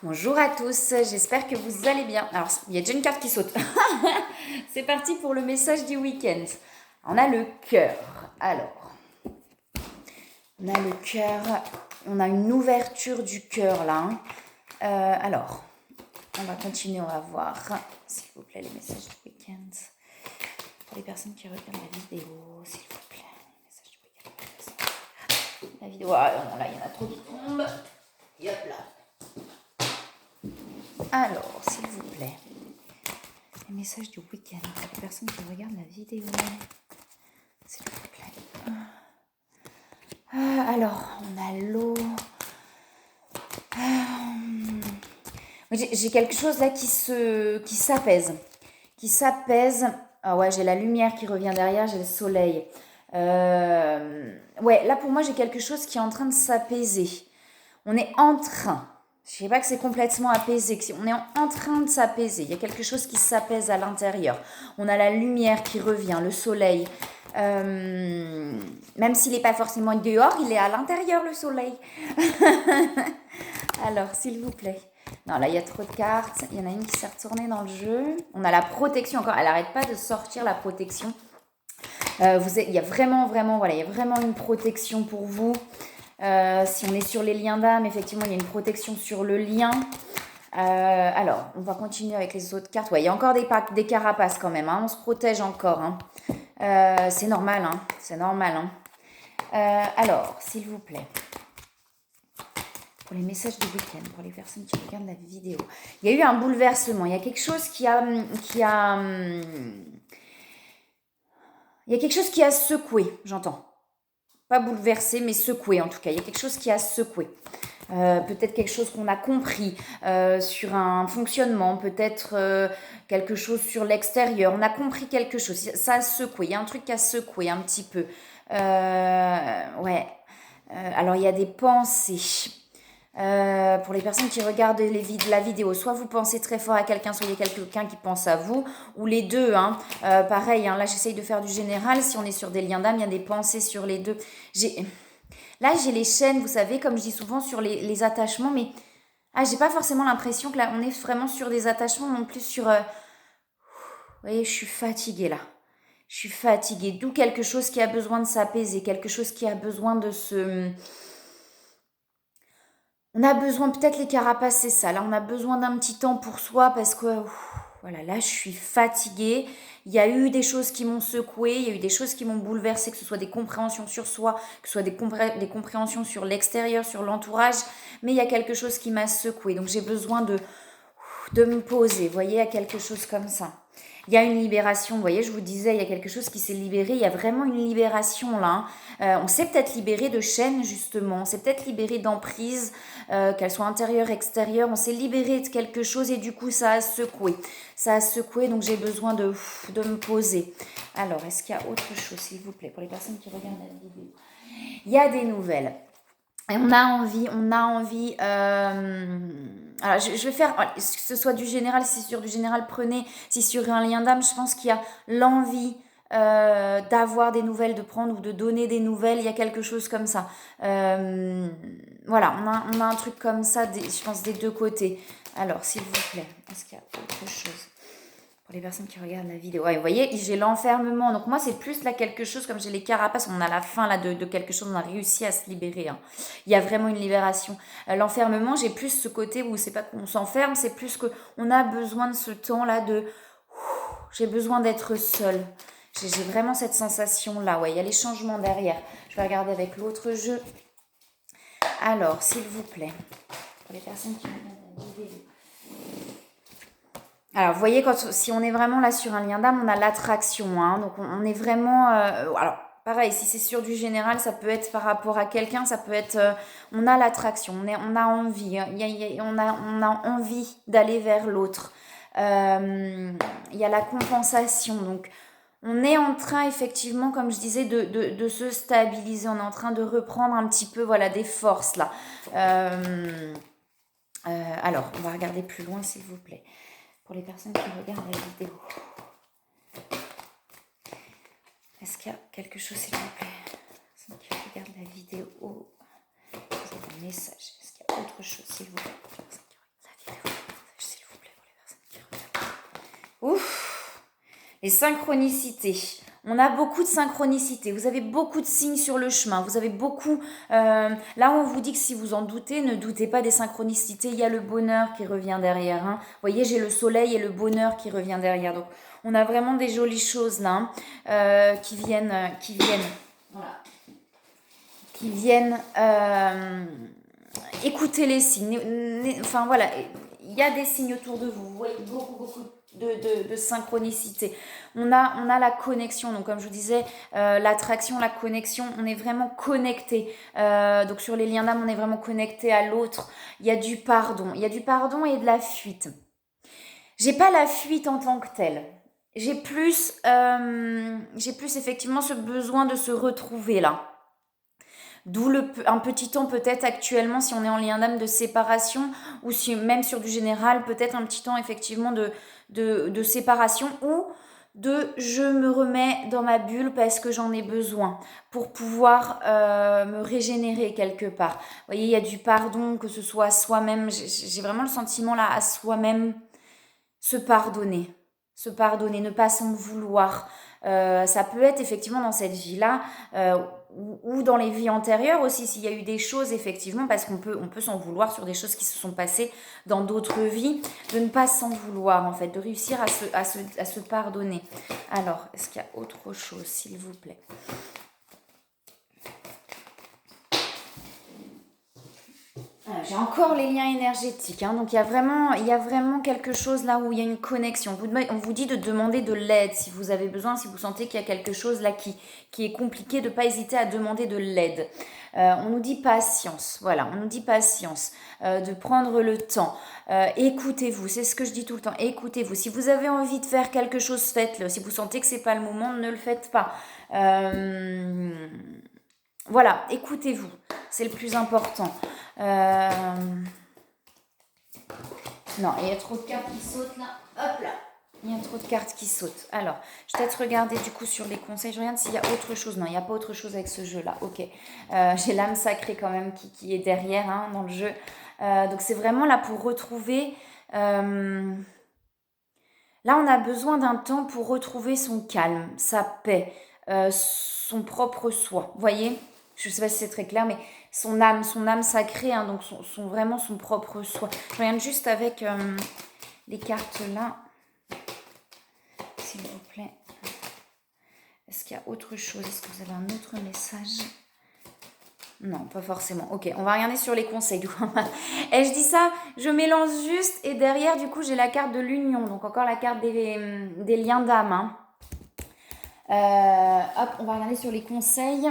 Bonjour à tous, j'espère que vous allez bien. Alors, il y a déjà une carte qui saute. C'est parti pour le message du week-end. On a le cœur. Alors, on a le cœur. On a une ouverture du cœur là. Alors, on va continuer, on va voir, s'il vous plaît, les messages du week-end. Pour les personnes qui regardent la vidéo, s'il vous plaît. Les messages du week-end. La vidéo. Ah non, là, il y en a trop qui tombent. Et hop là. Alors, s'il vous plaît, les messages du week-end pour les personnes qui regardent la vidéo. S'il vous plaît. Alors, on a l'eau. J'ai quelque chose là qui s'apaise. Qui s'apaise. Ah ouais, j'ai la lumière qui revient derrière, j'ai le soleil. Ouais, là pour moi, j'ai quelque chose qui est en train de s'apaiser. On est en train. Je sais pas que c'est complètement apaisé. On est en train de s'apaiser. Il y a quelque chose qui s'apaise à l'intérieur. On a la lumière qui revient, le soleil. Même s'il n'est pas forcément dehors, il est à l'intérieur, le soleil. Alors, s'il vous plaît. Non, là, il y a trop de cartes. Il y en a une qui s'est retournée dans le jeu. On a la protection encore. Elle n'arrête pas de sortir la protection. Il y a vraiment, voilà, il y a vraiment une protection pour vous. Si on est sur les liens d'âme, effectivement, il y a une protection sur le lien. Alors, on va continuer avec les autres cartes. Ouais, il y a encore des carapaces quand même. Hein. On se protège encore. Hein. C'est normal. Hein. C'est normal. Hein. Alors, s'il vous plaît, pour les messages du week-end, pour les personnes qui regardent la vidéo, il y a eu un bouleversement. Il y a quelque chose il y a quelque chose qui a secoué, j'entends. Pas bouleversé, mais secoué en tout cas. Il y a quelque chose qui a secoué. Peut-être quelque chose qu'on a compris sur un fonctionnement, peut-être quelque chose sur l'extérieur. On a compris quelque chose. Ça a secoué. Il y a un truc qui a secoué un petit peu. Ouais. Alors, il y a des pensées. Pour les personnes qui regardent la vidéo, soit vous pensez très fort à quelqu'un, soit il y a quelqu'un qui pense à vous, ou les deux. Hein. Pareil, hein, là j'essaye de faire du général. Si on est sur des liens d'âme, il y a des pensées sur les deux. Là, j'ai les chaînes, vous savez, comme je dis souvent sur les attachements, mais j'ai pas forcément l'impression que là, on est vraiment sur des attachements, non plus sur... vous voyez, je suis fatiguée là. Je suis fatiguée. D'où quelque chose qui a besoin de s'apaiser, quelque chose qui a besoin de se... On a besoin, peut-être les carapaces, c'est ça. Là, on a besoin d'un petit temps pour soi parce que... voilà, là, je suis fatiguée. Il y a eu des choses qui m'ont secouée, il y a eu des choses qui m'ont bouleversée, que ce soit des compréhensions sur soi, que ce soit des compréhensions sur l'extérieur, sur l'entourage. Mais il y a quelque chose qui m'a secouée. Donc, j'ai besoin de me poser. Vous voyez, il y a quelque chose comme ça. Il y a une libération, vous voyez, je vous disais, il y a quelque chose qui s'est libéré, il y a vraiment une libération là. On s'est peut-être libéré de chaînes justement, on s'est peut-être libéré d'emprise, qu'elles soient intérieures, extérieures, on s'est libéré de quelque chose et du coup ça a secoué. Ça a secoué, donc j'ai besoin de me poser. Alors, est-ce qu'il y a autre chose, s'il vous plaît, pour les personnes qui regardent la vidéo? Il y a des nouvelles. Et on a envie. Alors je vais faire, que ce soit du général, si c'est sur du général, prenez, si sur un lien d'âme, je pense qu'il y a l'envie d'avoir des nouvelles, de prendre ou de donner des nouvelles, il y a quelque chose comme ça. Voilà, on a un truc comme ça, je pense, des deux côtés. Alors, s'il vous plaît, est-ce qu'il y a autre chose pour les personnes qui regardent la vidéo? Ouais, vous voyez, j'ai l'enfermement. Donc moi, c'est plus là quelque chose, comme j'ai les carapaces, on a la fin là de quelque chose, on a réussi à se libérer. Hein. Il y a vraiment une libération. L'enfermement, j'ai plus ce côté où c'est pas qu'on s'enferme, c'est plus qu'on a besoin de ce temps là de... J'ai besoin d'être seule. J'ai vraiment cette sensation-là. Ouais, il y a les changements derrière. Je vais regarder avec l'autre jeu. Alors, s'il vous plaît, pour les personnes qui regardent la vidéo. Alors, vous voyez, si on est vraiment là sur un lien d'âme, on a l'attraction. Hein, donc, on est vraiment... alors, pareil, si c'est sur du général, ça peut être par rapport à quelqu'un, ça peut être... on a l'attraction, on a envie. On a envie d'aller vers l'autre. Il y a la compensation. Donc, on est en train, effectivement, comme je disais, de se stabiliser. On est en train de reprendre un petit peu, voilà, des forces, là. Alors, on va regarder plus loin, s'il vous plaît. Pour les personnes qui regardent la vidéo. Est-ce qu'il y a quelque chose, s'il vous plaît? Les personnes qui regardent la vidéo. Vous avez un message. Est-ce qu'il y a autre chose, s'il vous plaît? Ouf, les synchronicités. On a beaucoup de synchronicités. Vous avez beaucoup de signes sur le chemin. Vous avez beaucoup... là, on vous dit que si vous en doutez, ne doutez pas des synchronicités. Il y a le bonheur qui revient derrière. Hein. Vous voyez, j'ai le soleil et le bonheur qui revient derrière. Donc, on a vraiment des jolies choses là qui viennent... Voilà. Qui viennent écouter les signes. Enfin, voilà. Il y a des signes autour de vous. Vous voyez beaucoup de synchronicité. On a la connexion. Donc, comme je vous disais, l'attraction, la connexion, on est vraiment connecté. Donc, sur les liens d'âme, on est vraiment connecté à l'autre. Il y a du pardon. Il y a du pardon et de la fuite. J'ai pas la fuite en tant que telle. J'ai plus effectivement ce besoin de se retrouver là. D'où un petit temps peut-être actuellement si on est en lien d'âme de séparation ou si même sur du général peut-être un petit temps effectivement de séparation ou de je me remets dans ma bulle parce que j'en ai besoin pour pouvoir me régénérer quelque part. Vous voyez, il y a du pardon, que ce soit à soi-même. J'ai vraiment le sentiment là à soi-même se pardonner, ne pas s'en vouloir. Ça peut être effectivement dans cette vie-là ou dans les vies antérieures aussi, s'il y a eu des choses effectivement, parce qu'on peut s'en vouloir sur des choses qui se sont passées dans d'autres vies, de ne pas s'en vouloir en fait, de réussir à se pardonner. Alors, est-ce qu'il y a autre chose, s'il vous plaît ? J'ai encore les liens énergétiques, hein, donc il y a vraiment quelque chose là où il y a une connexion. On vous dit de demander de l'aide si vous avez besoin, si vous sentez qu'il y a quelque chose là qui est compliqué, de ne pas hésiter à demander de l'aide. On nous dit patience, voilà, on nous dit patience, de prendre le temps. Écoutez-vous, c'est ce que je dis tout le temps, écoutez-vous. Si vous avez envie de faire quelque chose, faites-le. Si vous sentez que c'est pas le moment, ne le faites pas. Voilà, écoutez-vous, c'est le plus important. Non, il y a trop de cartes qui sautent là. Hop là. Il y a trop de cartes qui sautent. Alors, je vais peut-être regarder du coup sur les conseils. Je regarde s'il y a autre chose. Non, il n'y a pas autre chose avec ce jeu-là. Ok. J'ai l'âme sacrée quand même qui est derrière hein, dans le jeu. Donc, c'est vraiment là pour retrouver... là, on a besoin d'un temps pour retrouver son calme, sa paix, son propre soi. Vous voyez ? Je ne sais pas si c'est très clair, mais son âme sacrée, hein, donc vraiment son propre soi. Je regarde juste avec les cartes là, s'il vous plaît. Est-ce qu'il y a autre chose ? Est-ce que vous avez un autre message ? Non, pas forcément. Ok, on va regarder sur les conseils. Et je dis ça, je mélange juste et derrière, du coup, j'ai la carte de l'union. Donc encore la carte des liens d'âme. Hein. Hop, on va regarder sur les conseils.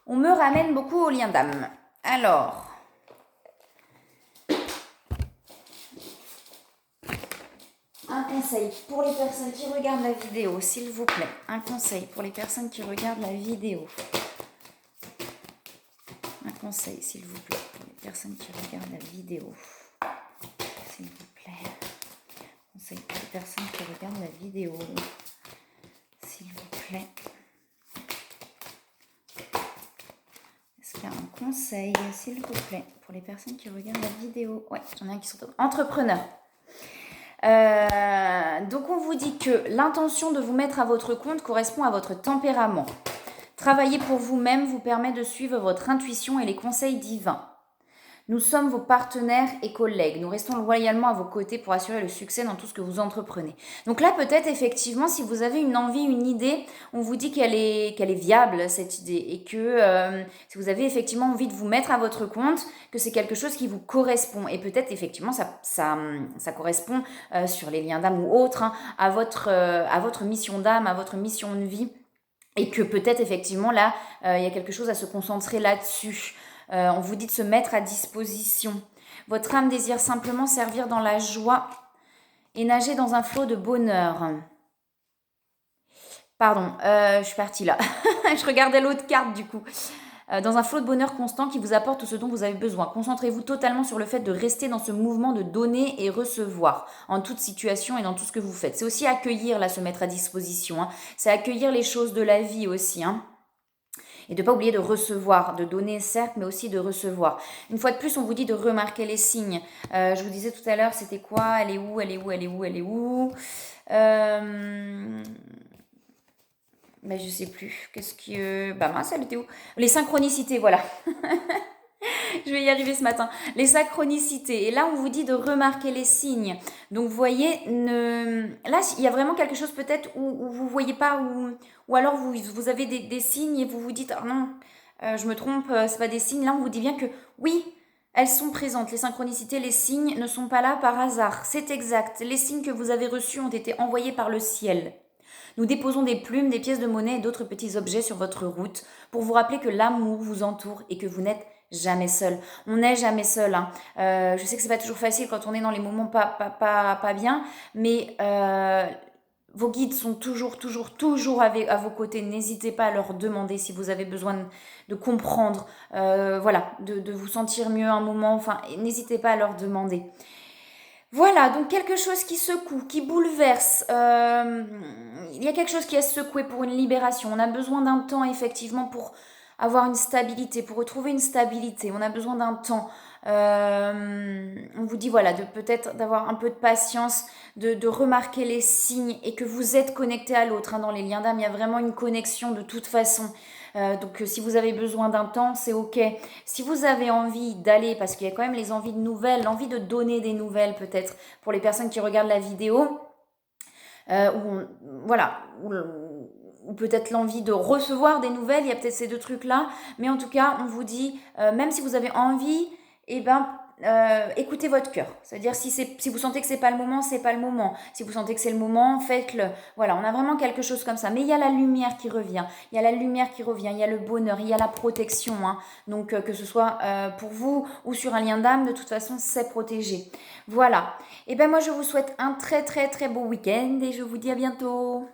On me ramène beaucoup aux liens d'âme. Alors, un conseil pour les personnes qui regardent la vidéo, s'il vous plaît. Un conseil pour les personnes qui regardent la vidéo. Un conseil, s'il vous plaît, pour les personnes qui regardent la vidéo. S'il vous plaît. Un conseil pour les personnes qui regardent la vidéo. S'il vous plaît. Est-ce qu'il y a un conseil, s'il vous plaît, pour les personnes qui regardent la vidéo ? Ouais, j'en ai un qui sont entrepreneurs. Donc on vous dit que l'intention de vous mettre à votre compte correspond à votre tempérament. Travailler pour vous-même vous permet de suivre votre intuition et les conseils divins. Nous sommes vos partenaires et collègues. Nous restons loyalement à vos côtés pour assurer le succès dans tout ce que vous entreprenez. Donc là, peut-être effectivement, si vous avez une envie, une idée, on vous dit qu'elle est viable, cette idée. Et que si vous avez effectivement envie de vous mettre à votre compte, que c'est quelque chose qui vous correspond. Et peut-être effectivement, ça correspond sur les liens d'âme ou autres, hein, à votre mission d'âme, à votre mission de vie. Et que peut-être effectivement là, il y a quelque chose à se concentrer là-dessus. On vous dit de se mettre à disposition. Votre âme désire simplement servir dans la joie et nager dans un flot de bonheur. Pardon, je suis partie là. Je regardais l'autre carte du coup. Dans un flot de bonheur constant qui vous apporte ce dont vous avez besoin. Concentrez-vous totalement sur le fait de rester dans ce mouvement de donner et recevoir en toute situation et dans tout ce que vous faites. C'est aussi accueillir, là, se mettre à disposition. Hein. C'est accueillir les choses de la vie aussi. Hein. Et de ne pas oublier de recevoir, de donner certes, mais aussi de recevoir. Une fois de plus, on vous dit de remarquer les signes. Je vous disais tout à l'heure, c'était quoi? Elle est où? Elle est où? Elle est où? Elle est où? Ben, je sais plus. Qu'est-ce que... Bah mince, elle était où? Les synchronicités, voilà. Je vais y arriver ce matin. Les synchronicités. Et là, on vous dit de remarquer les signes. Donc, vous voyez, là, il y a vraiment quelque chose peut-être où vous ne voyez pas, ou alors vous avez des signes et vous vous dites, ah non, je me trompe, c'est pas des signes. Là, on vous dit bien que oui, elles sont présentes. Les synchronicités, les signes ne sont pas là par hasard. C'est exact. Les signes que vous avez reçus ont été envoyés par le ciel. Nous déposons des plumes, des pièces de monnaie et d'autres petits objets sur votre route pour vous rappeler que l'amour vous entoure et que vous n'êtes jamais seul. On n'est jamais seul. Hein. Je sais que c'est pas toujours facile quand on est dans les moments pas bien, mais vos guides sont toujours à vos côtés. N'hésitez pas à leur demander si vous avez besoin de comprendre, voilà, de vous sentir mieux un moment. Enfin, n'hésitez pas à leur demander. Voilà, donc quelque chose qui secoue, qui bouleverse. Il y a quelque chose qui est secoué pour une libération. On a besoin d'un temps, effectivement, pour avoir une stabilité, pour retrouver une stabilité. On a besoin d'un temps. On vous dit, voilà, de peut-être d'avoir un peu de patience, de remarquer les signes et que vous êtes connecté à l'autre. Hein, dans les liens d'âme, il y a vraiment une connexion de toute façon. Donc si vous avez besoin d'un temps, c'est ok. Si vous avez envie d'aller, parce qu'il y a quand même les envies de nouvelles, l'envie de donner des nouvelles peut-être pour les personnes qui regardent la vidéo, voilà, ou peut-être l'envie de recevoir des nouvelles, il y a peut-être ces deux trucs-là, mais en tout cas, on vous dit, même si vous avez envie, eh ben, écoutez votre cœur. C'est-à-dire si vous sentez que c'est pas le moment, c'est pas le moment. Si vous sentez que c'est le moment, faites-le. Voilà, on a vraiment quelque chose comme ça. Mais il y a la lumière qui revient. Il y a la lumière qui revient. Il y a le bonheur. Il y a la protection. Hein. Donc que ce soit pour vous ou sur un lien d'âme, de toute façon, c'est protégé. Voilà. Et ben moi, je vous souhaite un très très très beau week-end et je vous dis à bientôt.